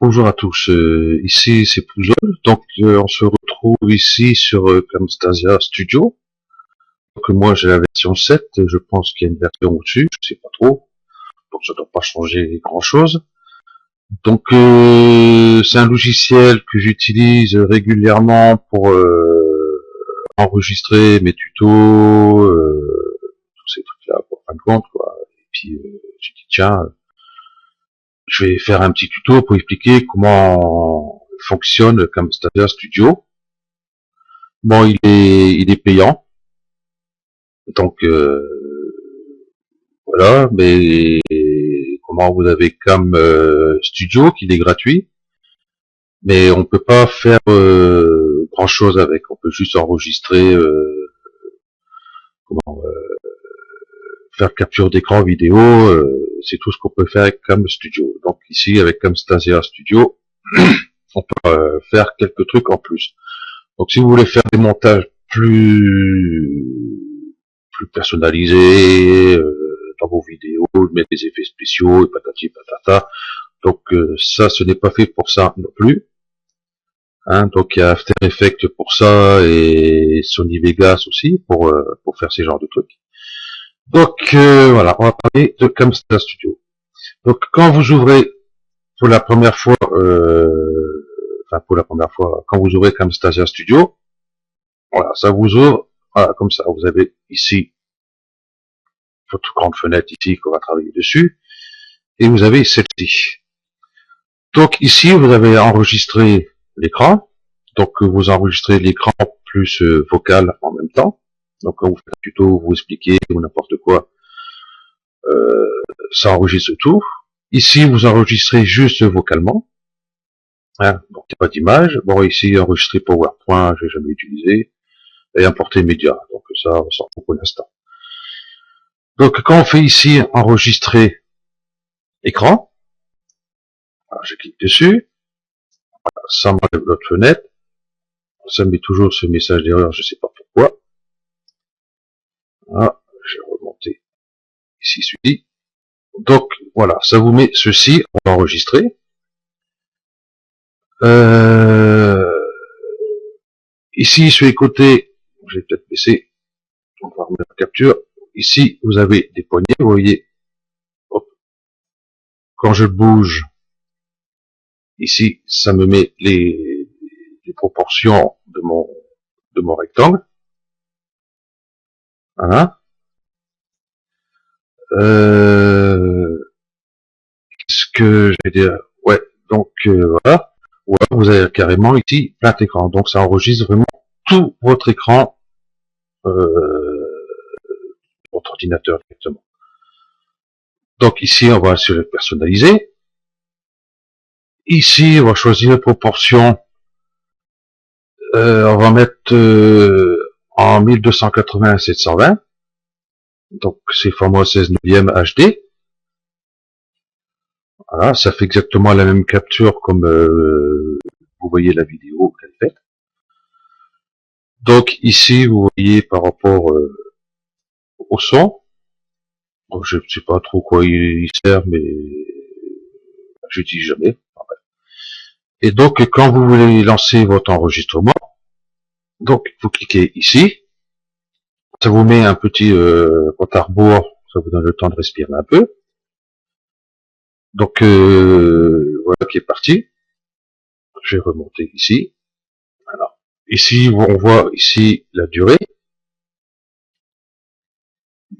Bonjour à tous, ici c'est Pouzol, donc on se retrouve ici sur Camtasia Studio. Donc moi j'ai la version 7, je pense qu'il y a une version au-dessus, je sais pas trop, donc ça doit pas changer grand chose. Donc c'est un logiciel que j'utilise régulièrement pour enregistrer mes tutos, tous ces trucs-là, pour fin de compte, quoi. Et puis j'ai dit tiens, je vais faire un petit tuto pour expliquer comment fonctionne Camtasia Studio. Bon, il est payant, donc voilà, mais comment vous avez Cam Studio qui est gratuit, mais on peut pas faire grand chose avec. On peut juste enregistrer, comment faire capture d'écran vidéo, c'est tout ce qu'on peut faire avec Cam Studio. Donc ici avec Camtasia Studio, on peut faire quelques trucs en plus. Donc si vous voulez faire des montages plus personnalisés dans vos vidéos, mettre des effets spéciaux et patati patata, donc ça ce n'est pas fait pour ça non plus. Hein, donc il y a After Effects pour ça et Sony Vegas aussi pour faire ces genres de trucs. Donc voilà, on va parler de Camtasia Studio. Donc quand vous ouvrez pour la première fois, quand vous ouvrez Camtasia Studio, voilà, ça vous ouvre, voilà, comme ça. Vous avez ici votre grande fenêtre ici qu'on va travailler dessus, et vous avez celle-ci. Donc ici, vous avez enregistré l'écran. Donc vous enregistrez l'écran plus vocal en même temps. Donc quand vous faites un tuto, vous expliquez ou n'importe quoi, ça enregistre tout. Ici, vous enregistrez juste vocalement. Hein, donc il n'y a pas d'image. Bon, ici, enregistrer PowerPoint, j'ai jamais utilisé. Et importer média. Donc ça, on s'en fout pour l'instant. Donc quand on fait ici enregistrer écran, alors, je clique dessus, ça m'enlève l'autre fenêtre, ça me met toujours ce message d'erreur, je sais pas pourquoi. Voilà, je vais remonter ici celui-ci. Donc voilà, ça vous met ceci, on va enregistrer. Ici sur les côtés, je vais peut-être baisser, on va remettre la capture. Ici vous avez des poignées, vous voyez, hop, quand je bouge, ici ça me met les proportions de mon rectangle. Voilà. Qu'est-ce que je vais dire? Ouais, donc voilà. Ou alors vous avez carrément ici plein d'écran. Donc ça enregistre vraiment tout votre écran, votre ordinateur directement. Donc ici on va se le personnaliser. Ici on va choisir la proportion. On va mettre en 1280 à 720. Donc c'est format 16 neuvième HD. Voilà, ça fait exactement la même capture comme vous voyez la vidéo qu'elle fait. Donc ici vous voyez par rapport au son, bon, je ne sais pas trop quoi il sert, mais je dis jamais. Et donc quand vous voulez lancer votre enregistrement, donc vous cliquez ici, ça vous met un petit compte à rebours, ça vous donne le temps de respirer un peu. Donc voilà qui est parti. Je vais remonter ici. Alors ici on voit ici la durée.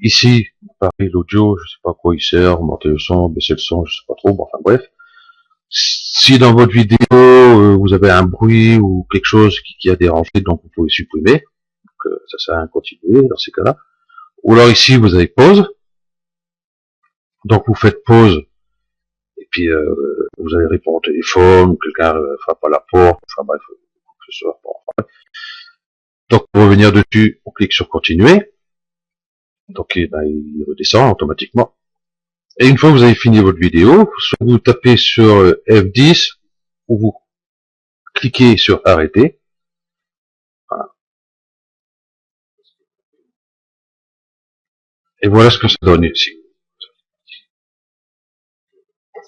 Ici, pareil, l'audio, je sais pas à quoi il sert, monter le son, baisser le son, je sais pas trop, bon, enfin bref. Si dans votre vidéo, vous avez un bruit ou quelque chose qui a dérangé, donc vous pouvez supprimer. Donc, ça sert à rien de continuer dans ces cas-là. Ou alors ici, vous avez pause. Donc vous faites pause, et puis vous allez répondre au téléphone, ou quelqu'un frappe à la porte, enfin bref, que ce soit. Bon, enfin, donc pour revenir dessus, on clique sur continuer. Donc ben, il redescend automatiquement. Et une fois que vous avez fini votre vidéo, soit vous tapez sur F10 ou vous cliquez sur arrêter. Voilà. Et voilà ce que ça donne ici.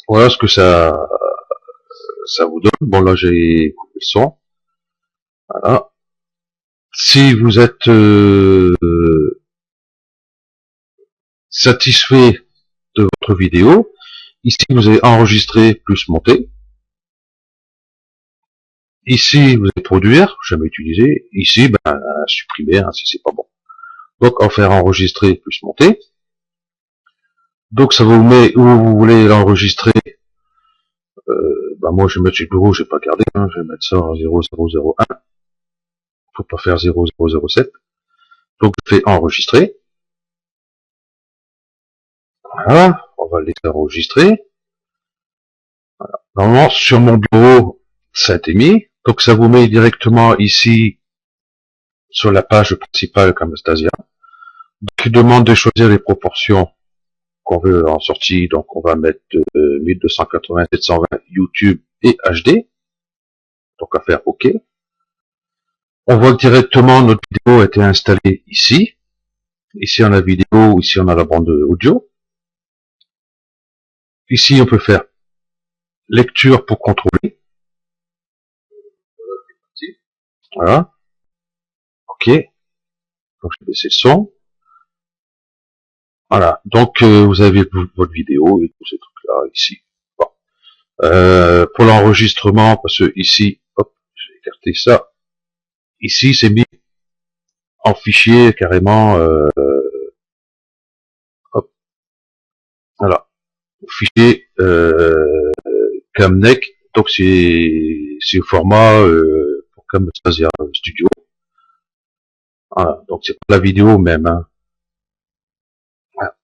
Voilà ce que ça vous donne. Bon, là j'ai coupé le son. Voilà. Si vous êtes satisfait de votre vidéo, ici vous avez enregistrer plus monter. Ici vous allez produire, jamais utilisé. Ici, ben, supprimer hein, si c'est pas bon. Donc en faire enregistrer plus monter. Donc ça vous met où vous voulez l'enregistrer. Ben moi je vais mettre chez le bureau, je vais pas garder, hein, je vais mettre ça en 0001. Faut pas faire 0007. Donc je fais enregistrer. Voilà, on va le laisser enregistrer. Voilà. Normalement sur mon bureau, ça a été mis. Donc ça vous met directement ici sur la page principale Camtasia. Donc il demande de choisir les proportions qu'on veut en sortie. Donc on va mettre 1280, 720 YouTube et HD. Donc à faire OK. On voit que directement notre vidéo a été installée ici. Ici on a la vidéo, ici on a la bande audio. Ici on peut faire lecture pour contrôler. Voilà. OK. Donc je vais baisser le son. Voilà. Donc vous avez votre vidéo et tous ces trucs-là ici. Bon. Pour l'enregistrement, parce que ici, hop, je vais écarter ça. Ici, c'est mis en fichier carrément. Hop. Voilà. Fichier Camnec. Donc c'est au format pour Camtasia Studio. Voilà. Donc c'est pas la vidéo même. Hein. Voilà.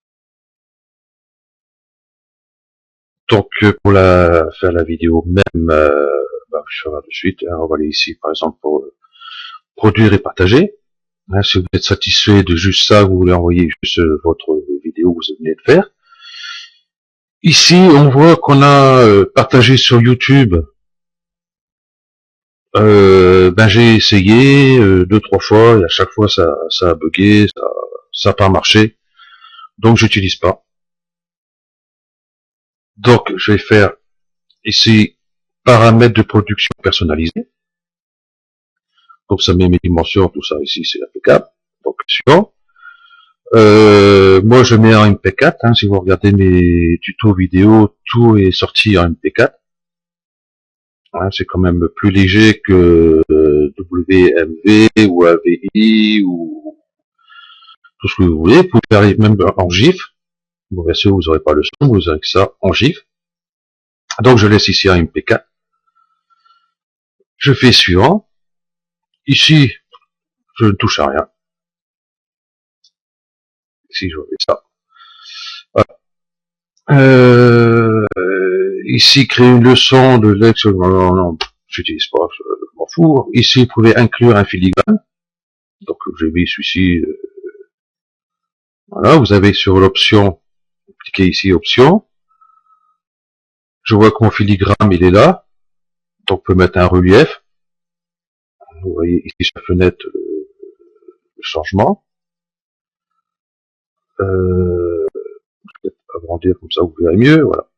Donc pour faire la vidéo même, je vais faire de suite. Hein, on va aller ici par exemple pour produire et partager. Hein, si vous êtes satisfait de juste ça, vous voulez envoyer juste votre vidéo que vous venez de faire. Ici, on voit qu'on a partagé sur YouTube. J'ai essayé 2-3 fois et à chaque fois ça a bugué, ça n'a pas marché. Donc j'utilise pas. Donc je vais faire ici paramètres de production personnalisés. Donc ça met mes dimensions, tout ça ici c'est impeccable. Donc suivant. Moi je mets en MP4, hein, si vous regardez mes tutos vidéo, tout est sorti en MP4. Hein, c'est quand même plus léger que WMV ou AVI ou tout ce que vous voulez. Vous pouvez faire même en GIF. Bon, bien sûr, vous n'aurez pas le son, vous aurez que ça en GIF. Donc je laisse ici en MP4. Je fais suivant. Ici, je ne touche à rien. Ici, je fais ça. Voilà. Ici, créer une leçon de l'ex. Non, j'utilise pas, je m'en fous. Ici, vous pouvez inclure un filigrane. Donc, j'ai mis celui-ci. Voilà, vous avez sur l'option, vous cliquez ici, option. Je vois que mon filigrane, il est là. Donc, on peut mettre un relief. Vous voyez ici sur la fenêtre le changement. Je vais agrandir comme ça, vous verrez mieux. Voilà.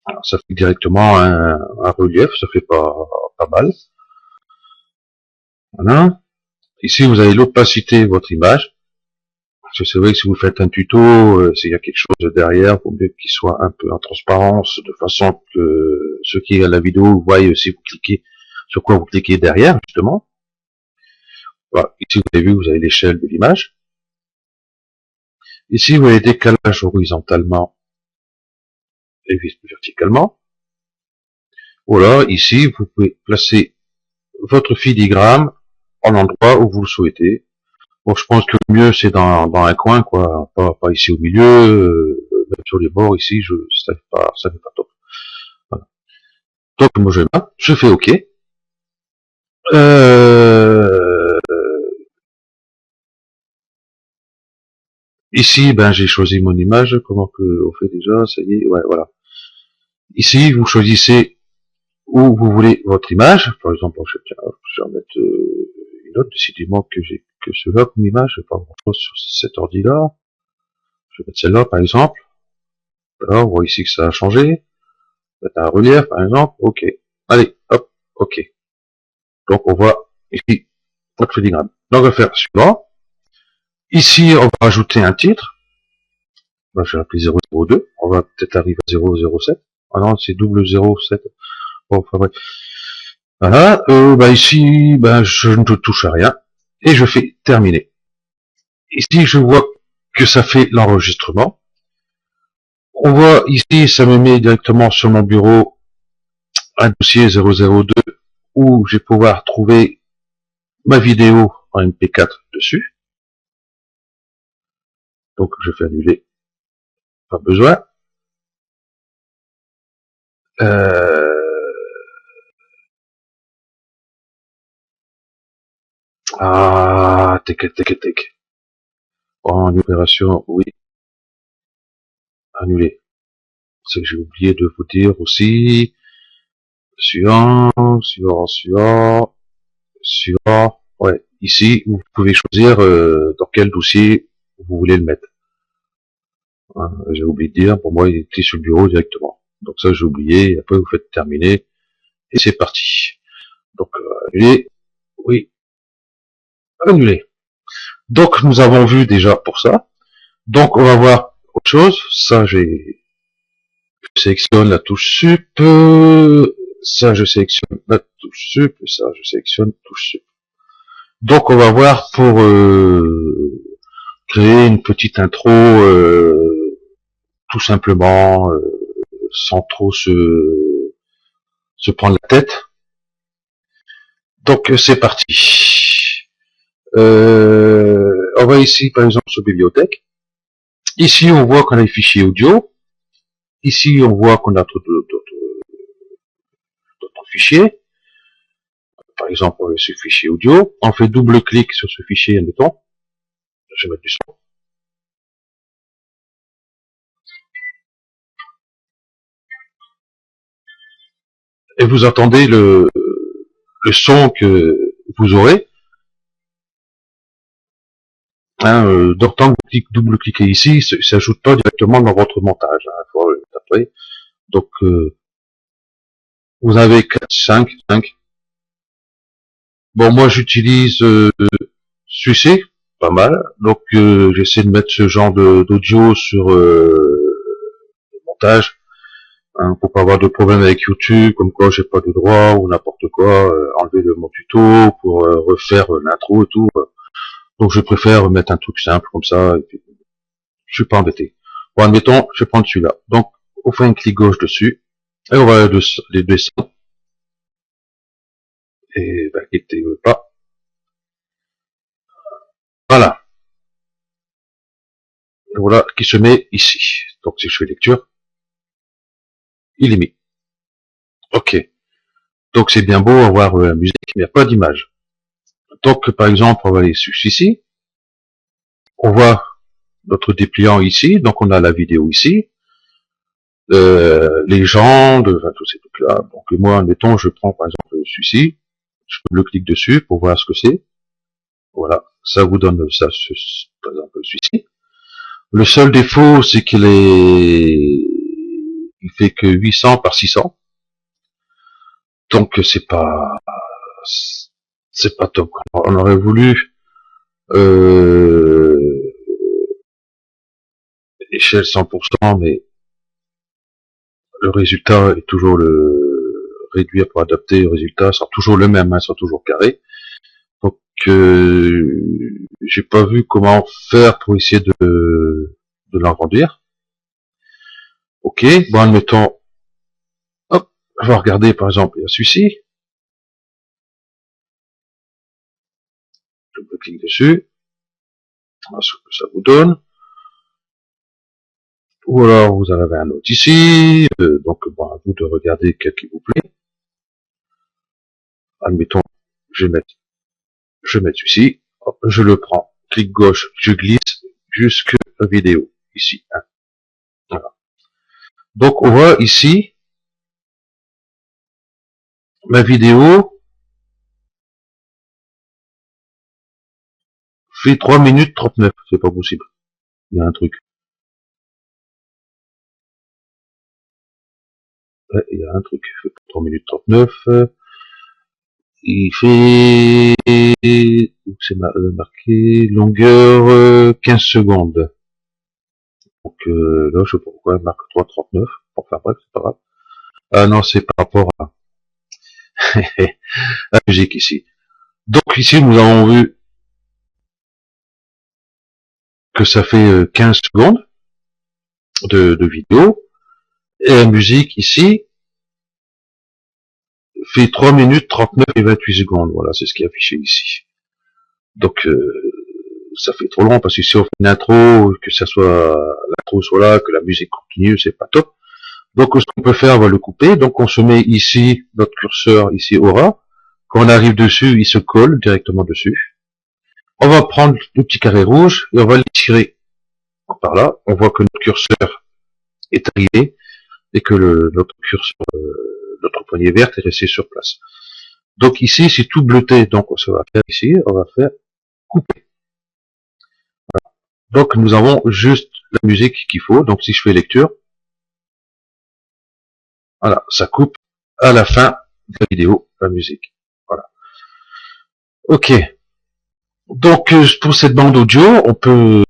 Alors, ça fait directement un relief, ça fait pas mal. Voilà. Ici, vous avez l'opacité de votre image. Parce que c'est vrai que si vous faites un tuto, s'il y a quelque chose derrière, il vaut mieux qu'il soit un peu en transparence, de façon que ceux qui regardent la vidéo voient si vous cliquez, sur quoi vous cliquez derrière, justement. Voilà. Ici, vous avez vu, vous avez l'échelle de l'image. Ici, vous avez décalage horizontalement et verticalement. Voilà, ici, vous pouvez placer votre filigrane en endroit où vous le souhaitez. Bon, je pense que le mieux, c'est dans un coin, quoi, pas ici au milieu, même sur les bords, ici, ça n'est pas top. Voilà. Donc, moi, je fais OK. Ici, j'ai choisi mon image. Comment que on fait déjà? Ça y est, ouais, voilà. Ici, vous choisissez où vous voulez votre image. Par exemple, je vais en mettre une autre, décidément que j'ai que cela comme image, j'ai pas grand chose sur cet ordi là. Je vais mettre celle-là par exemple. Alors, on voit ici que ça a changé. Mettre un relief par exemple, ok. Allez, hop, ok. Donc on voit ici notre filigrane. Donc on va faire suivant. Ici, on va rajouter un titre. Ben, je vais l'appeler 002. On va peut-être arriver à 007. Ah non, c'est 007. Bon, enfin bref. Voilà. Ici, je ne touche à rien. Et je fais terminer. Ici, je vois que ça fait l'enregistrement. On voit ici, ça me met directement sur mon bureau un dossier 002 où je vais pouvoir trouver ma vidéo en MP4 dessus. Donc, je fais annuler. Pas besoin. Tek. En opération, oui, annuler. C'est que j'ai oublié de vous dire aussi. Suivant. Ouais, ici, vous pouvez choisir dans quel dossier vous voulez le mettre. Hein, j'ai oublié de dire, pour moi, il était sur le bureau directement. Donc ça, j'ai oublié. Après, vous faites terminer. Et c'est parti. Donc, annuler. Oui, annuler. Donc, nous avons vu déjà pour ça. Donc, on va voir autre chose. Ça, je sélectionne la touche sup. Ça, je sélectionne la touche sup. Ça, je sélectionne touche sup. Donc, on va voir pour créer une petite intro, tout simplement, sans trop se prendre la tête. Donc, c'est parti. On va ici, par exemple, sur bibliothèque. Ici, on voit qu'on a les fichiers audio. Ici, on voit qu'on a d'autres fichiers. Par exemple, ce fichier audio. On fait double-clic sur ce fichier, admettons. Je vais mettre du son. Et vous entendez le son que vous aurez. Hein, tant que vous double-cliquez ici, ça s'ajoute pas directement dans votre montage. Hein, faut le taper. Donc, vous avez 4, 5. Bon, moi, j'utilise celui-ci, pas mal. Donc, j'essaie de mettre ce genre d'audio sur le montage. Hein, pour pas avoir de problème avec YouTube, comme quoi j'ai pas de droit ou n'importe quoi, enlever mon tuto pour refaire l'intro et tout. Donc je préfère mettre un truc simple comme ça, et puis je suis pas embêté. Bon, admettons, je vais prendre celui-là. Donc, on fait un clic gauche dessus, et on va les descendre. Et cliquez pas. Voilà. Voilà, qui se met ici. Donc si je fais lecture, il est mis. Ok. Donc c'est bien beau avoir la musique, mais il n'y a pas d'image. Donc par exemple, on va aller sur ici. On voit notre dépliant ici, donc on a la vidéo ici, légendes, enfin tous ces trucs-là. Donc moi, admettons, je prends par exemple celui-ci, je le clique dessus pour voir ce que c'est. Voilà, ça vous donne ça, par exemple celui-ci. Le seul défaut, c'est il fait que 800 par 600, donc c'est pas top. On aurait voulu échelle 100%, mais le résultat est toujours réduire pour adapter, le résultat sera toujours le même, hein, sera toujours carré. Donc j'ai pas vu comment faire pour essayer de l'agrandir. Ok, bon admettons, hop, on va regarder par exemple, il y a celui-ci. Je clique dessus, voilà ce que ça vous donne. Ou alors vous en avez un autre ici, donc bon, à vous de regarder quel qui vous plaît. Admettons, je vais mettre celui-ci, je le prends, clic gauche, je glisse jusque la vidéo, ici. Hein. Voilà. Donc on voit ici, Ma vidéo fait 3 minutes 39. C'est pas possible. Il y a un truc. Ouais, il y a un truc. Il fait 3 minutes 39. Il fait, c'est marqué, longueur 15 secondes. Donc là, je sais pas pourquoi elle marque 3,39. Enfin bref, c'est pas grave. Ah non, c'est par rapport à la musique ici. Donc ici, nous avons vu que ça fait 15 secondes de vidéo. Et la musique ici fait 3 minutes 39 et 28 secondes. Voilà, c'est ce qui est affiché ici. Donc ça fait trop long parce que si on fait une intro, que ça soit l'intro soit là, que la musique continue, c'est pas top. Donc ce qu'on peut faire, on va le couper. Donc on se met ici, notre curseur ici aura. Quand on arrive dessus, il se colle directement dessus. On va prendre le petit carré rouge et on va le tirer par là. On voit que notre curseur est arrivé et que notre curseur, notre poignée verte est restée sur place. Donc ici, c'est tout bleuté. Donc on va faire ici, on va faire couper. Donc nous avons juste la musique qu'il faut. Donc si je fais lecture, voilà, ça coupe à la fin de la vidéo, la musique. Voilà. Ok. Donc pour cette bande audio, on peut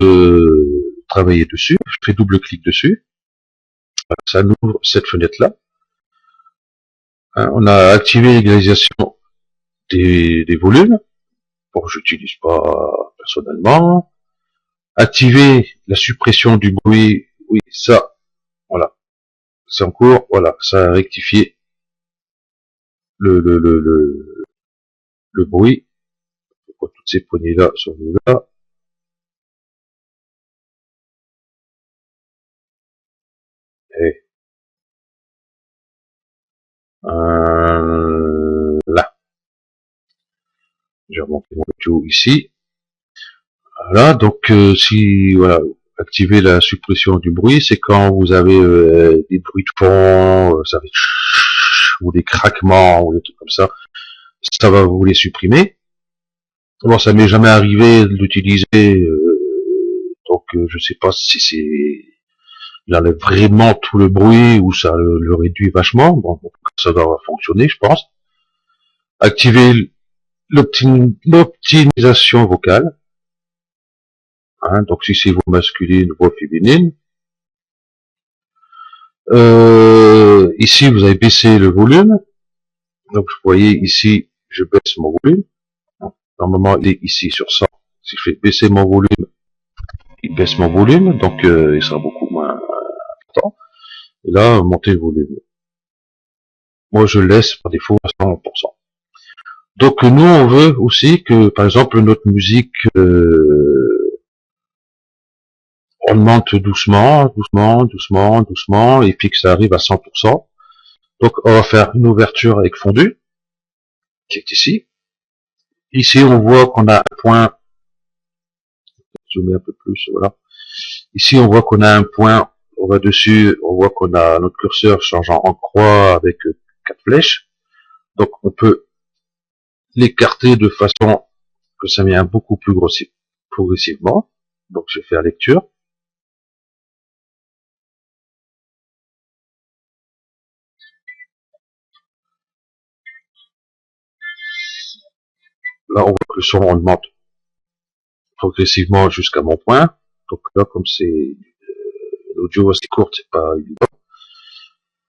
travailler dessus. Je fais double clic dessus. Ça nous ouvre cette fenêtre-là. Hein, on a activé l'égalisation des volumes. Bon, j'utilise pas personnellement. Activer la suppression du bruit. Oui, ça, voilà. C'est en cours. Voilà, ça a rectifié le bruit. Pourquoi toutes ces poignées-là sont venues là? Et, là. J'ai remonté mon audio ici. Voilà, donc si voilà, activer la suppression du bruit, c'est quand vous avez des bruits de fond, ça fait ou des craquements ou des trucs comme ça va vous les supprimer. Bon, ça m'est jamais arrivé de l'utiliser, donc je sais pas si c'est il enlève vraiment tout le bruit ou ça le réduit vachement. Bon, ça doit fonctionner, je pense. Activer l'optimisation vocale. Hein, donc si c'est voix masculine, voix féminine. Ici, vous avez baissé le volume. Donc, vous voyez ici, je baisse mon volume. Normalement, il est ici sur 100. Si je fais baisser mon volume, il baisse mon volume, donc il sera beaucoup moins important. Et là, monter le volume. Moi, je laisse par défaut à 100%. Donc, nous, on veut aussi que, par exemple, notre musique, on monte doucement, doucement, doucement, doucement, et puis que ça arrive à 100%. Donc, on va faire une ouverture avec fondu, qui est ici. Ici, on voit qu'on a un point, zoomer un peu plus, voilà. Ici, on voit qu'on a un point, on va dessus, on voit qu'on a notre curseur changeant en croix avec 4 flèches. Donc, on peut l'écarter de façon que ça vient beaucoup plus progressivement. Donc, je vais faire lecture. Là, on voit que le son augmente progressivement jusqu'à mon point. Donc là, comme c'est l'audio assez courte, c'est pas évident.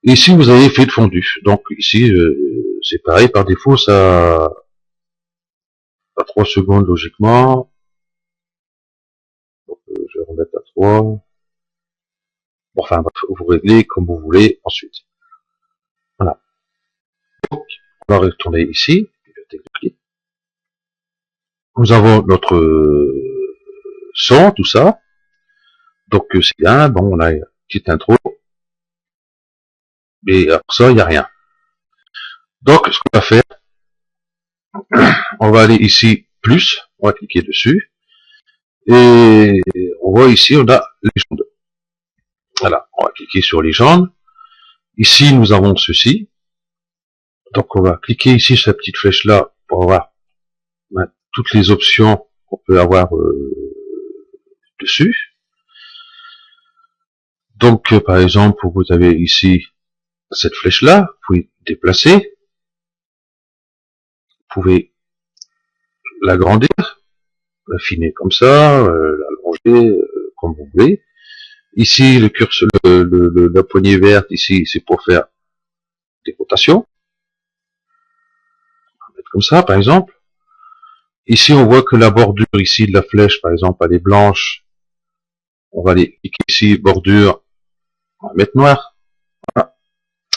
Et ici, vous avez effet de fondu. Donc ici, c'est pareil, par défaut, ça à 3 secondes logiquement. Donc, je vais remettre à 3. Bon, enfin, vous réglez comme vous voulez ensuite. Voilà. Donc, on va retourner ici. Nous avons notre son, tout ça. Donc c'est bien. Bon, on a une petite intro. Mais après ça, il n'y a rien. Donc, ce qu'on va faire, on va aller ici, plus. On va cliquer dessus. Et on voit ici, on a légende. Voilà, on va cliquer sur légende. Ici, nous avons ceci. Donc on va cliquer ici sur la petite flèche là pour avoir toutes les options qu'on peut avoir dessus. Donc par exemple, vous avez ici cette flèche là, vous pouvez déplacer, vous pouvez l'agrandir, l'affiner comme ça, l'allonger comme vous voulez. Ici le curseur, la poignée verte ici, c'est pour faire des rotations. On va mettre comme ça par exemple. Ici on voit que la bordure ici de la flèche par exemple elle est blanche. On va aller cliquer ici bordure, on va mettre noir. Voilà.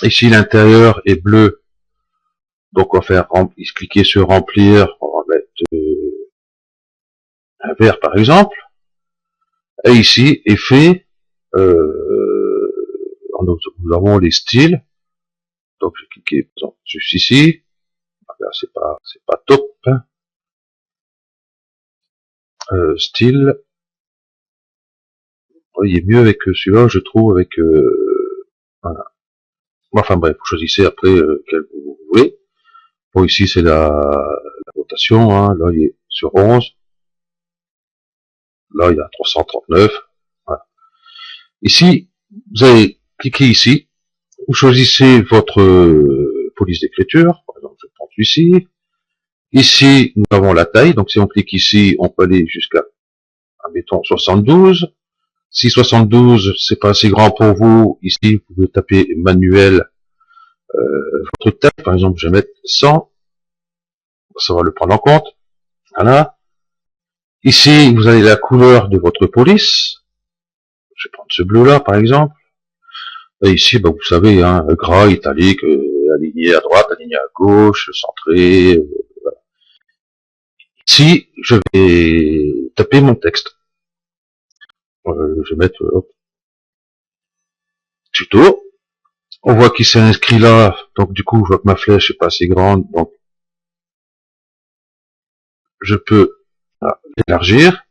Ici l'intérieur est bleu. Donc on va faire cliquer sur remplir, on va mettre un vert par exemple. Et ici effet, nous avons les styles. Donc je vais cliquer par exemple juste ici. C'est pas top. Hein. Style. Il est mieux avec celui-là, je trouve, avec voilà. Enfin bref, vous choisissez après quel vous voulez. Bon ici c'est la rotation, hein. Là il est sur 11. Là il y a 339. Voilà. Ici, vous allez cliquer ici, vous choisissez votre police d'écriture, par exemple je prends celui-ci. Ici nous avons la taille, donc si on clique ici, on peut aller jusqu'à, admettons, 72. Si 72 c'est pas assez grand pour vous, ici vous pouvez taper manuel votre taille, par exemple je vais mettre 100, ça va le prendre en compte. Voilà. Ici vous avez la couleur de votre police, je vais prendre ce bleu là par exemple. Et ici bah, vous savez, hein, gras, italique, aligné à droite, aligné à gauche, centré. Voilà. Ici je vais taper mon texte. Je vais mettre tuto. On voit qu'il s'est inscrit là, donc du coup je vois que ma flèche est pas assez grande, donc je peux l'élargir,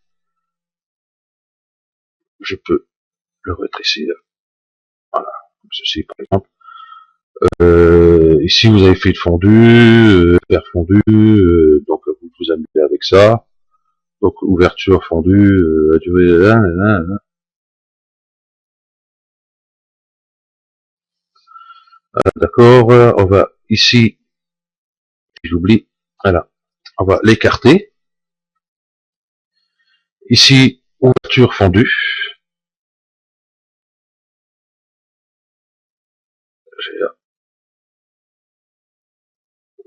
je peux le rétrécir, voilà, comme ceci par exemple. Ici vous avez fait de fondu, faire fondu, donc vous vous amusez avec ça. Donc ouverture fondue, durée, d'accord, on va ici, j'oublie, voilà, on va l'écarter. Ici, ouverture fondue.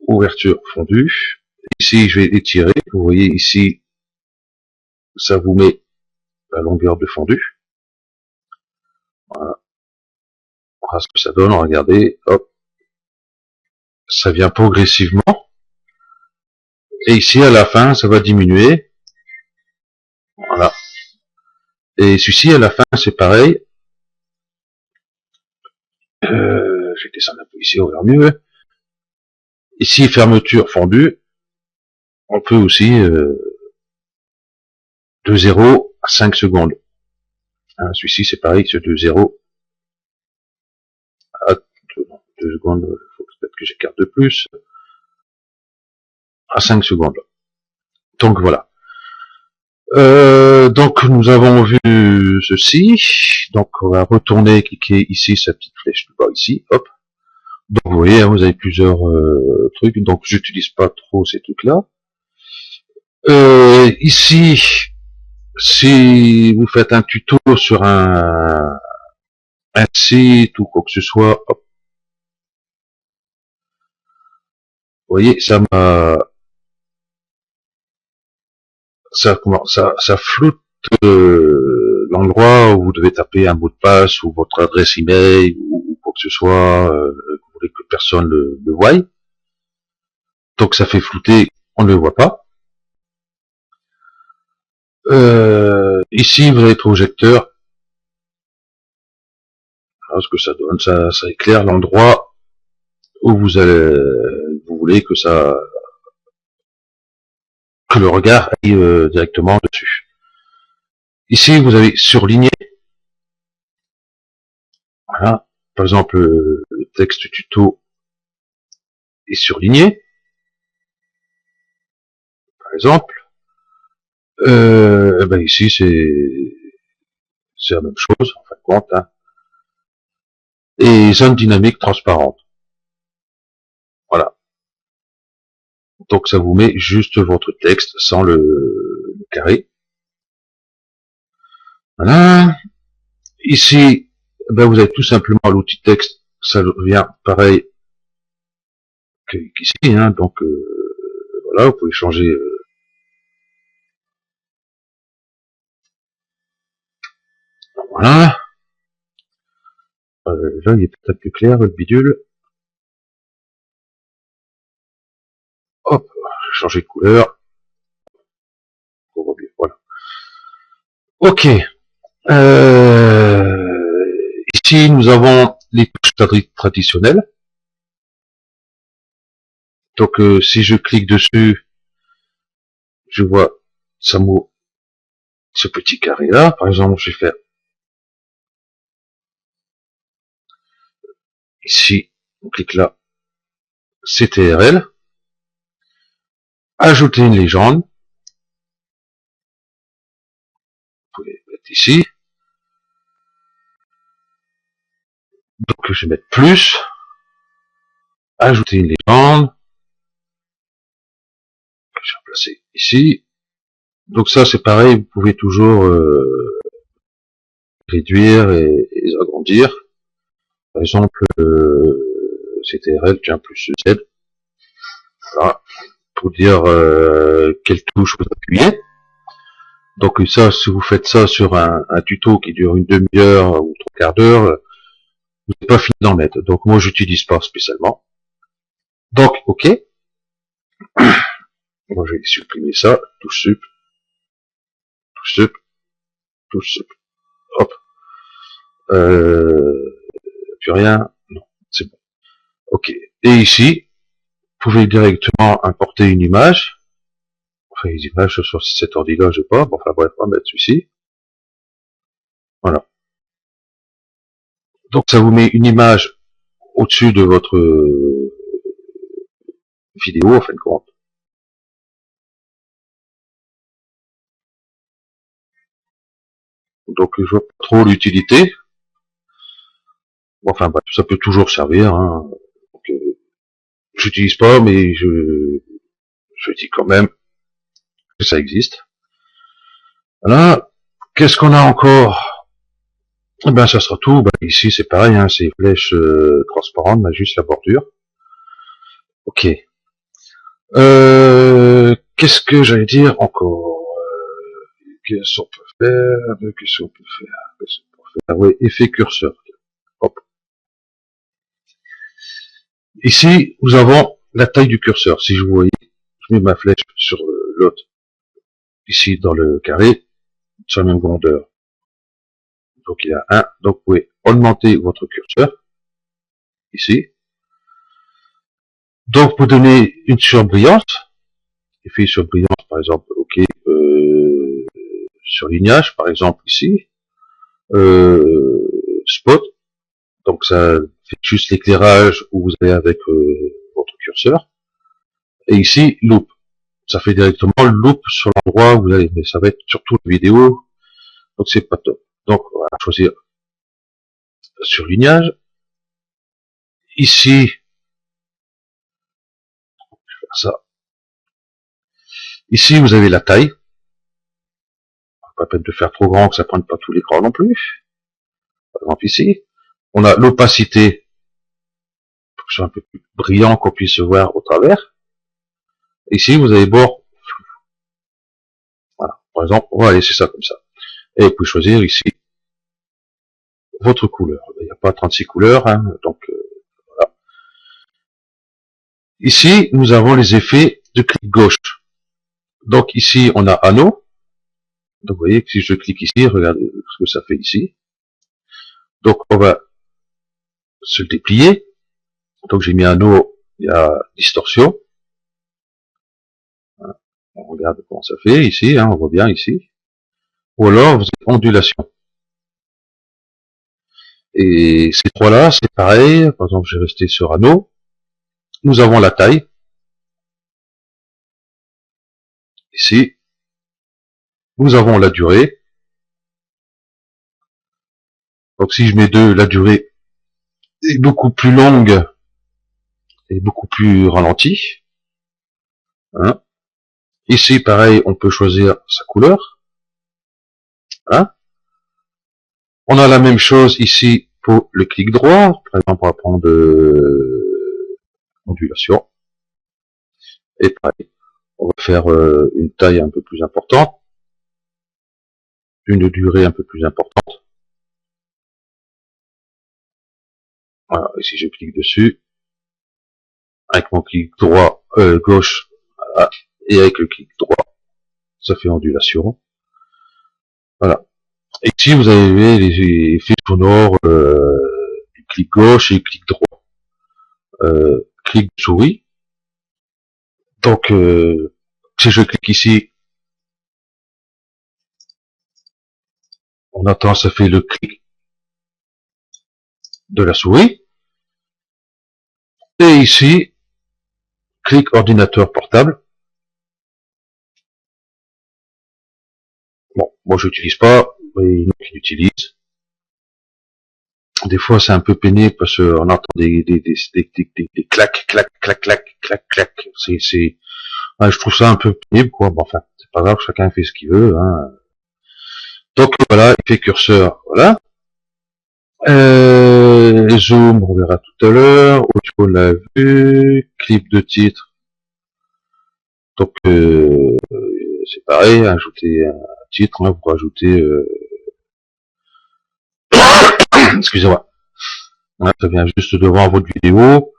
Ouverture fondue. Ici, je vais étirer. Vous voyez ici, ça vous met la longueur de fondu. Voilà. Voilà ce que ça donne. Regardez, hop, ça vient progressivement. Et ici, à la fin, ça va diminuer. Voilà. Et celui-ci, à la fin, c'est pareil. Je vais descendre un peu ici, on verra mieux. Ici, fermeture fondue. On peut aussi de 0 à 5 secondes. Hein, celui-ci, c'est pareil, c'est de 0 à 2 secondes. Il faut peut-être que j'écarte de plus. À 5 secondes. Donc voilà. Donc nous avons vu ceci. Donc on va retourner, cliquer ici, sa petite flèche du bas ici, hop. Donc vous voyez, hein, vous avez plusieurs trucs. Donc j'utilise pas trop ces trucs-là. Ici, si vous faites un tuto sur un site ou quoi que ce soit, hop. Vous voyez, ça floute l'endroit où vous devez taper un mot de passe ou votre adresse email ou quoi que ce soit, que vous voulez que personne le voie. Donc ça fait flouter, on ne le voit pas. Ici vous avez le projecteur. Alors, ce que ça donne, ça éclaire l'endroit où vous voulez que le regard aille directement dessus. Ici vous avez surligné. Voilà. Par exemple, le texte tuto est surligné, par exemple, ben ici c'est la même chose, en fin de compte, hein. Et zone dynamique transparente. Voilà. Donc ça vous met juste votre texte sans le carré. Voilà. Ici, ben vous avez tout simplement l'outil texte, ça vient pareil qu'ici, hein. Donc voilà, vous pouvez changer. Voilà. Là, il est peut-être plus clair, le bidule. Hop, changer de couleur. Voilà. Ok. Ici, nous avons les touches traditionnelles. Donc, si je clique dessus, je vois ça m'ouvre ce petit carré là. Par exemple, je vais faire ici, on clique là, CTRL, ajouter une légende. Vous pouvez mettre ici. Donc, je vais mettre plus, ajouter une légende. Je vais placer ici. Donc ça, c'est pareil, vous pouvez toujours réduire et agrandir. Par exemple, CTRL, tiens, plus Z. Voilà. Pour dire quelle touche vous appuyez. Donc ça, si vous faites ça sur un tuto qui dure une demi-heure ou trois quarts d'heure, vous n'avez pas fini d'en mettre. Donc moi, j'utilise pas spécialement. Donc, ok. Moi, je vais supprimer ça. Touche sup, touche sup, touche sup. Hop. Plus rien. Non, c'est bon. Ok. Et ici, vous pouvez directement importer une image. Enfin, les images sur cet ordi-là, je sais pas. Bon, enfin bref, on va mettre celui-ci. Voilà. Donc ça vous met une image au-dessus de votre vidéo, en fin de compte. Donc je vois pas trop l'utilité. Bon, enfin bref, ça peut toujours servir, hein. Donc, j'utilise pas, mais je dis quand même que ça existe. Voilà. Qu'est-ce qu'on a encore? Eh ben ça sera tout. Ben, ici c'est pareil, hein, c'est flèches transparentes, mais juste la bordure. Ok. Qu'est-ce que j'allais dire encore? Qu'est-ce qu'on peut faire? Qu'est-ce qu'on peut faire? Qu'est-ce qu'on peut faire? Oui, effet curseur. Hop. Ici, nous avons la taille du curseur. Si je vous voyez, je mets ma flèche sur l'autre. Ici, dans le carré, sur la même grandeur. Donc, il y a un. Donc, vous pouvez augmenter votre curseur. Ici. Donc, pour donner une surbrillance, effet surbrillance, par exemple, ok, surlignage, par exemple, ici. Spot. Donc, ça fait juste l'éclairage où vous allez avec votre curseur. Et ici, loop. Ça fait directement le loop sur l'endroit où vous allez. Mais ça va être surtout la vidéo. Donc, c'est pas top. Donc, on va choisir surlignage. Ici, je vais faire ça. Ici, vous avez la taille. Pas peine de faire trop grand que ça prenne pas tout l'écran non plus. Par exemple, ici. On a l'opacité. Pour que ce soit un peu plus brillant, qu'on puisse voir au travers. Ici, vous avez bord. Voilà. Par exemple, on va laisser ça comme ça. Et vous pouvez choisir ici votre couleur. Il n'y a pas 36 couleurs, hein, donc voilà. Ici, nous avons les effets de clic gauche. Donc ici, on a anneau. Donc vous voyez que si je clique ici, regardez ce que ça fait ici. Donc on va se le déplier. Donc j'ai mis anneau, il y a distorsion. On regarde comment ça fait ici, hein, on voit bien ici. Ou alors vous avez ondulation. Et ces trois-là, c'est pareil. Par exemple, j'ai resté sur anneau. Nous avons la taille, ici. Nous avons la durée. Donc si je mets 2, la durée est beaucoup plus longue et beaucoup plus ralentie. Hein. Ici, pareil, on peut choisir sa couleur. Hein. On a la même chose ici pour le clic droit. Par exemple, on va prendre ondulation. Et pareil, on va faire une taille un peu plus importante, une durée un peu plus importante. Voilà, et si je clique dessus, avec mon clic droit, gauche, voilà, et avec le clic droit, ça fait ondulation. Voilà. Et ici, vous avez les effets sonores du clic gauche et clic droit. Clic souris. Donc, si je clique ici, on entend, ça fait le clic de la souris. Et ici, clic ordinateur portable. Bon, moi je n'utilise pas, mais il y en a qui l'utilisent. Des fois c'est un peu pénible parce qu'on entend des clacs, clac, clac, clac, clac, clac. Ouais, je trouve ça un peu pénible, quoi. Bon, enfin, c'est pas grave, chacun fait ce qu'il veut. Hein. Donc voilà, effet curseur, voilà. Zoom, on verra tout à l'heure. Audio, on l'a vu. Clip de titre. Donc c'est pareil, ajouter un titre, hein, vous rajoutez excusez-moi. Voilà, ça vient juste devant votre vidéo.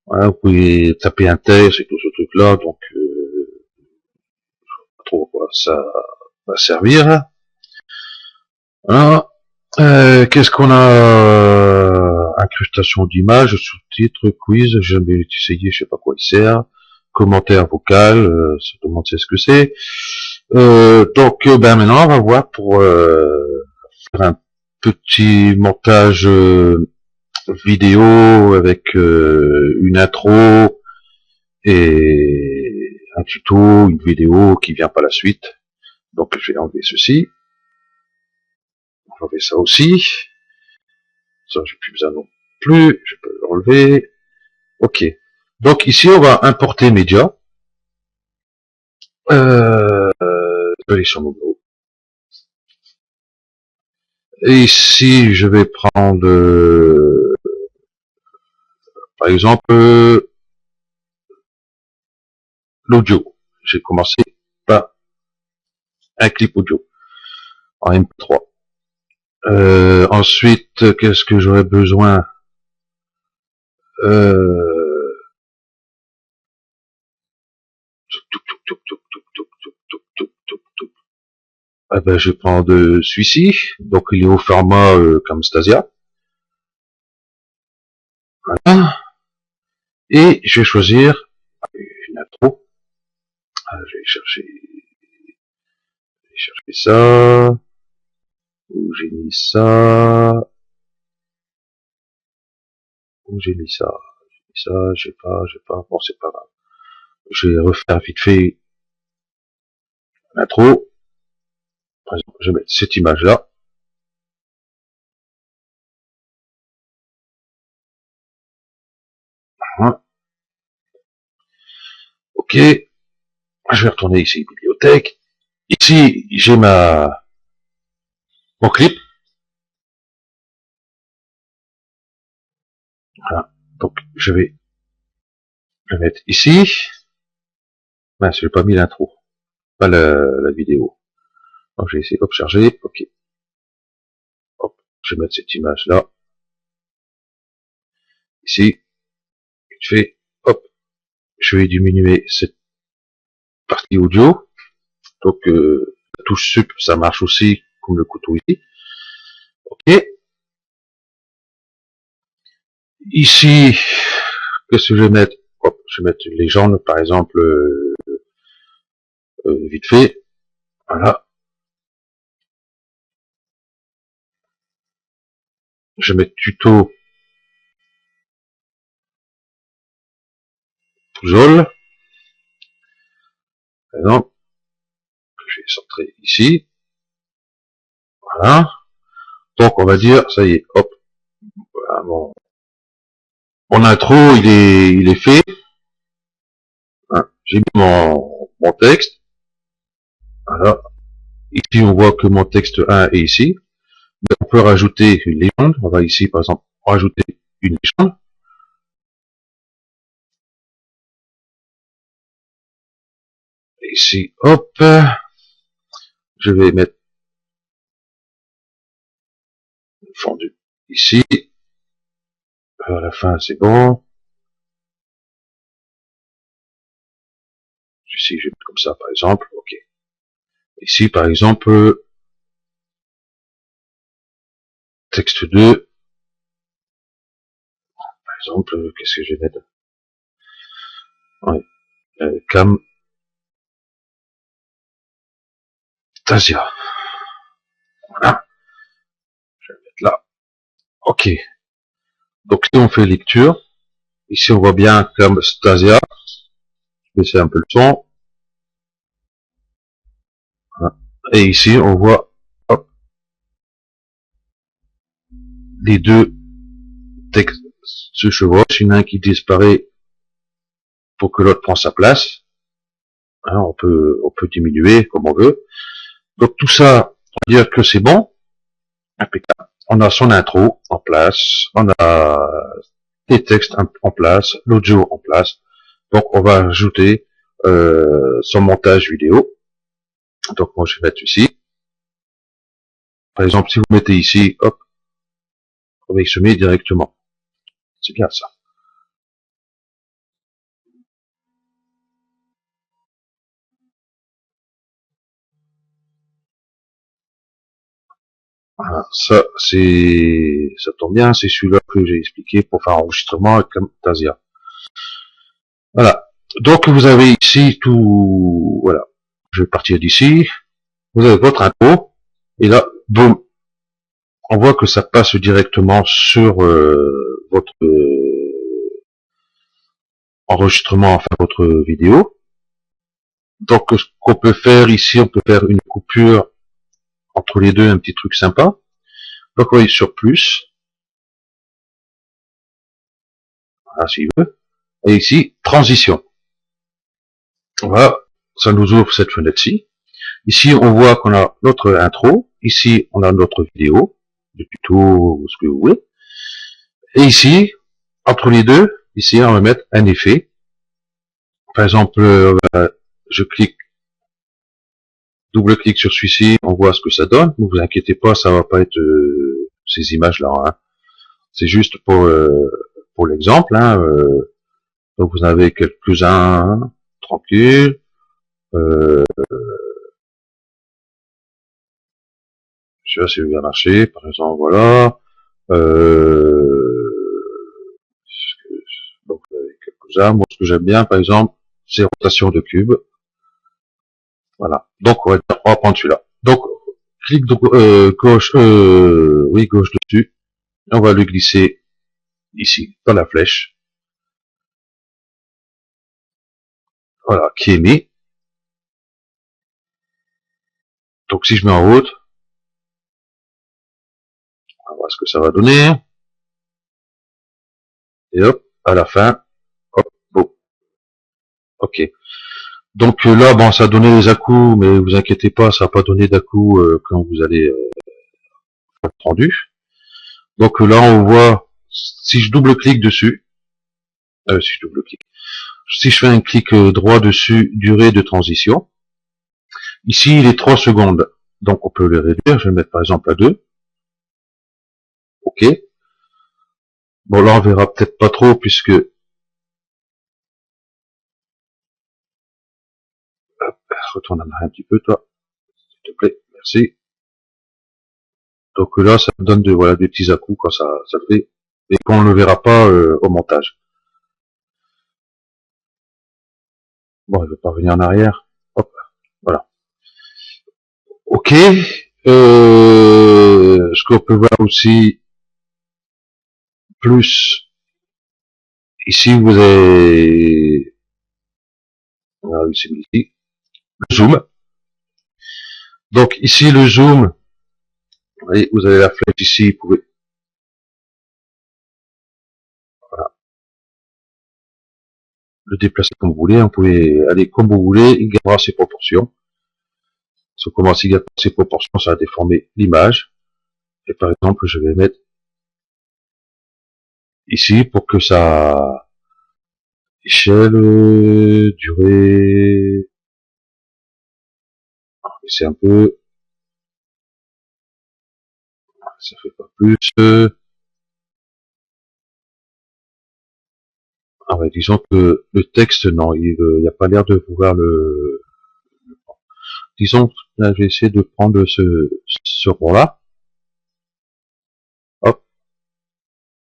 Voilà, vous pouvez taper un texte et tout ce truc-là, donc pas trop quoi ça va servir. Voilà. Qu'est-ce qu'on a? Incrustation d'images, sous-titres, quiz, j'ai jamais essayé, je sais pas quoi il sert. Commentaire vocal, tout le monde sait ce que c'est. Donc ben maintenant on va voir pour faire un petit montage vidéo avec une intro et un tuto, une vidéo qui vient par la suite. Donc je vais enlever ceci, enlever ça aussi. Ça j'ai plus besoin non plus, je peux l'enlever. Ok. Donc ici on va importer média. Je vais aller sur mon bureau. Et ici je vais prendre par exemple l'audio. J'ai commencé par un clip audio en MP3. Ensuite, qu'est-ce que j'aurais besoin? euh, Ah ben, je prends de celui-ci, donc il est au format Camtasia. Voilà. Et je vais choisir une intro. Ah, je vais chercher ça. Où j'ai mis ça? Où j'ai mis ça? J'ai pas. Bon, c'est pas grave. Je vais refaire vite fait l'intro. Par exemple, je vais mettre cette image-là. Hein. Ok. Je vais retourner ici, bibliothèque. Ici, j'ai mon clip. Voilà. Donc, je vais le mettre ici. Mince, j'ai pas mis l'intro. Pas la vidéo. Donc, j'ai essayé, hop, charger. Ok. Hop. Je vais mettre cette image-là. Ici. Je fais, hop. Je vais diminuer cette partie audio. Donc, la touche sup, ça marche aussi, comme le couteau ici. Ok. Ici, qu'est-ce que je vais mettre? Hop, je vais mettre une légende, par exemple, vite fait. Voilà. Je vais mettre tuto sous-sol. Par exemple, je vais centrer ici. Voilà. Donc on va dire, ça y est, hop. Voilà, mon intro, il est fait. Hein, j'ai mis mon texte. Voilà. Ici, on voit que mon texte 1 est ici. Mais on peut rajouter une légende. On va ici, par exemple, rajouter une légende. Et ici, hop, je vais mettre le fondu ici. À la fin, c'est bon. Ici, je vais mettre comme ça, par exemple. Ok. Ici, par exemple, texte 2. Par exemple, qu'est-ce que je vais mettre? Ouais. Camtasia. Voilà. Je vais mettre là. Ok. Donc, si on fait lecture, ici, on voit bien Camtasia. Je vais baisser un peu le son. Voilà. Et ici, on voit, hop, les deux textes se chevauchent. Il y en a un qui disparaît pour que l'autre prend sa place. Hein, on peut diminuer comme on veut. Donc tout ça, on va dire que c'est bon. Impeccable. On a son intro en place, on a les textes en place, l'audio en place. Donc on va ajouter son montage vidéo. Donc moi je vais mettre ici. Par exemple, si vous mettez ici, hop, il se met directement. C'est bien ça. Voilà, ça tombe bien, c'est celui-là que j'ai expliqué pour faire enregistrement avec Camtasia. Voilà. Donc vous avez ici tout, voilà. Je vais partir d'ici. Vous avez votre intro. Et là, boum. On voit que ça passe directement sur votre enregistrement, enfin votre vidéo. Donc ce qu'on peut faire ici, on peut faire une coupure entre les deux, un petit truc sympa. Donc vous voyez sur plus. Voilà, s'il veut. Et ici, transition. Voilà, ça nous ouvre cette fenêtre-ci. Ici, on voit qu'on a notre intro. Ici, on a notre vidéo, le tuto, ou ce que vous voulez. Et ici, entre les deux, ici, on va mettre un effet. Par exemple, je clique, double-clic sur celui-ci, on voit ce que ça donne. Ne vous inquiétez pas, ça va pas être ces images-là. Hein. C'est juste pour l'exemple. Hein, donc vous en avez quelques-uns, hein, tranquille. Je sais pas si ça va marcher. Par exemple, voilà. Donc vous avez quelques-uns. Moi, ce que j'aime bien, par exemple, c'est rotation de cube. Voilà. Donc on va prendre celui-là. Donc clic gauche, oui gauche dessus. Et on va le glisser ici dans la flèche. Voilà, qui est mis. Donc si je mets en haute, on va voir ce que ça va donner. Et hop, à la fin, hop, bon. Ok. Donc là, bon, ça a donné les à-coups, mais vous inquiétez pas, ça va pas donner d'à-coups quand vous allez faire le rendu. Donc là, on voit, si je double-clique dessus, si je fais un clic droit dessus, durée de transition, ici, il est 3 secondes. Donc on peut le réduire, je vais mettre par exemple à 2. Ok. Bon, là, on verra peut-être pas trop, puisque, hop, retourne en arrière un petit peu, toi, s'il te plaît, merci. Donc là, ça me donne voilà, des petits à-coups quand ça fait, et qu'on ne le verra pas au montage. Bon, je vais pas revenir en arrière. Hop, voilà. Ok. Ce qu'on peut voir aussi, plus, ici, vous avez On a ici le zoom. Donc ici le zoom, vous voyez, vous avez la flèche ici, vous pouvez le déplacer comme vous voulez, vous pouvez aller comme vous voulez, il gardera ses proportions. Si on commence à garder ses proportions, ça va déformer l'image. Et par exemple, je vais mettre ici pour que ça échelle, durée, c'est un peu, ça fait pas plus, ah ouais, disons que le texte, non, il n'y a pas l'air de vouloir disons, là, je vais essayer de prendre ce rond-là, hop,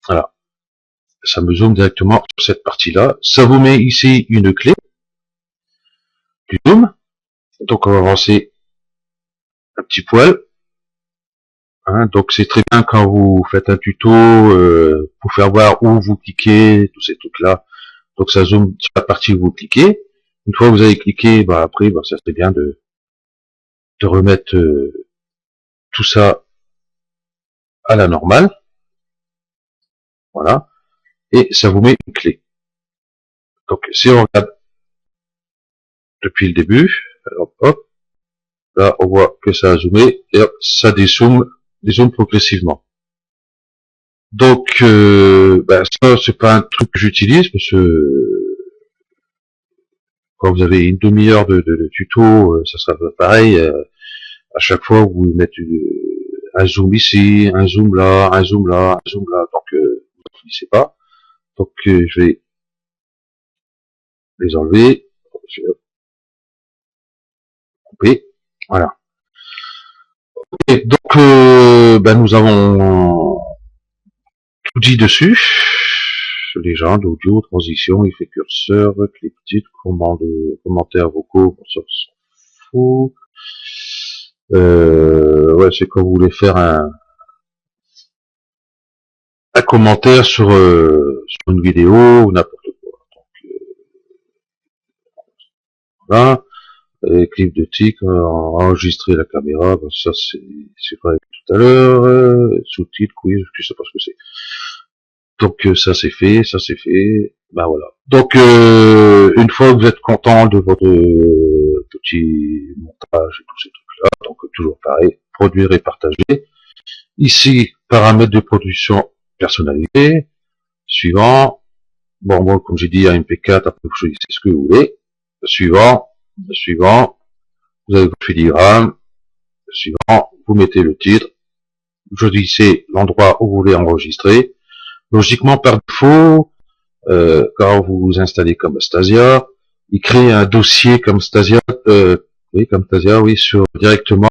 voilà, ça me zoome directement sur cette partie-là, ça vous met ici une clé du zoom, donc on va avancer un petit poil, hein, donc c'est très bien quand vous faites un tuto pour faire voir où vous cliquez, tous ces trucs-là, donc ça zoome sur la partie où vous cliquez, une fois que vous avez cliqué, bah après, bah, ça serait bien de remettre tout ça à la normale, voilà, et ça vous met une clé. Donc si on regarde depuis le début, hop, hop, là on voit que ça a zoomé, et hop, ça dézoome progressivement. Donc ben, ça c'est pas un truc que j'utilise, parce que quand vous avez une demi-heure de tuto, ça sera pareil, à chaque fois vous mettez un zoom ici, un zoom là, un zoom là, un zoom là, donc vous ne finissez pas. Donc je vais les enlever, je vais couper, voilà. Et donc ben, nous avons tout dit dessus, légende, audio, transition, effet curseur, clip titre, commentaires vocaux, bon, ça s'en fout. Ouais, c'est quand vous voulez faire un commentaire sur une vidéo ou n'importe quoi. Donc, voilà. Et clip de tic, enregistrer la caméra, ben, ça c'est vrai tout à l'heure, sous-titres, quiz, je sais pas ce que c'est. Donc ça c'est fait, ben voilà. Donc une fois que vous êtes content de votre petit montage et tous ces trucs-là, donc toujours pareil, produire et partager. Ici, paramètres de production personnalisés, suivant. Bon, moi, comme j'ai dit, à MP4, après vous choisissez ce que vous voulez. Suivant, vous avez votre filigrane. Suivant, vous mettez le titre. Vous choisissez l'endroit où vous voulez enregistrer. Logiquement, par défaut, quand vous vous installez comme Stasia, il crée un dossier comme Stasia, oui, directement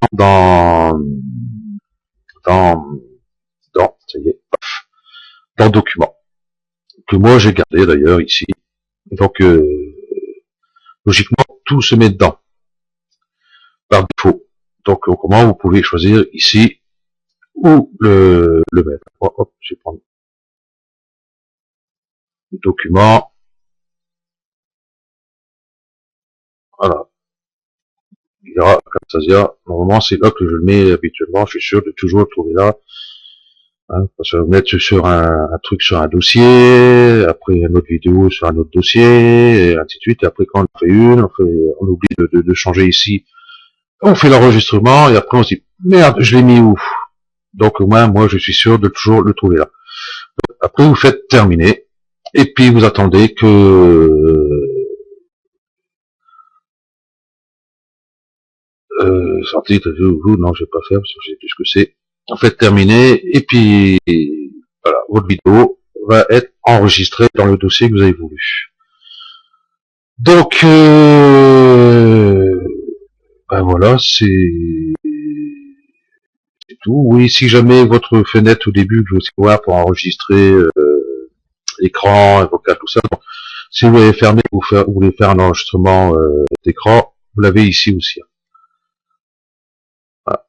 ça y est, dans document. Que moi j'ai gardé d'ailleurs ici. Donc, logiquement, tout se met dedans, par défaut. Donc, comment vous pouvez choisir ici où le mettre. Hop, je vais prendre le document. Voilà. Il y aura Camtasia. Normalement, c'est là que je le mets habituellement. Je suis sûr de toujours le trouver là. Hein, parce que vous mettre sur un truc sur un dossier, après une autre vidéo sur un autre dossier, et ainsi de suite. Et après, quand on fait on oublie de changer ici. On fait l'enregistrement, et après on se dit, merde, je l'ai mis où? Donc, au moins, moi, je suis sûr de toujours le trouver là. Après, vous faites terminer, et puis vous attendez que sortie de vous, non, je vais pas faire parce que je sais plus ce que c'est. En fait, terminer, et puis voilà, votre vidéo va être enregistrée dans le dossier que vous avez voulu. Donc, ben voilà, c'est tout. Oui, si jamais votre fenêtre au début, vous voulez voir pour enregistrer écran, vocal, tout ça. Bon, si vous voulez fermer, vous voulez faire un enregistrement d'écran, vous l'avez ici aussi. Voilà.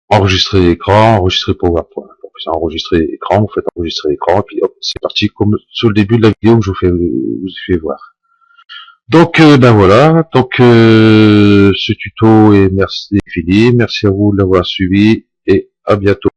Enregistrer l'écran, enregistrer PowerPoint. Donc c'est enregistrer l'écran, vous faites enregistrer l'écran, et puis hop, c'est parti comme sur le début de la vidéo que je vous fais voir. Donc ben voilà, donc ce tuto est merci fini, merci à vous de l'avoir suivi et à bientôt.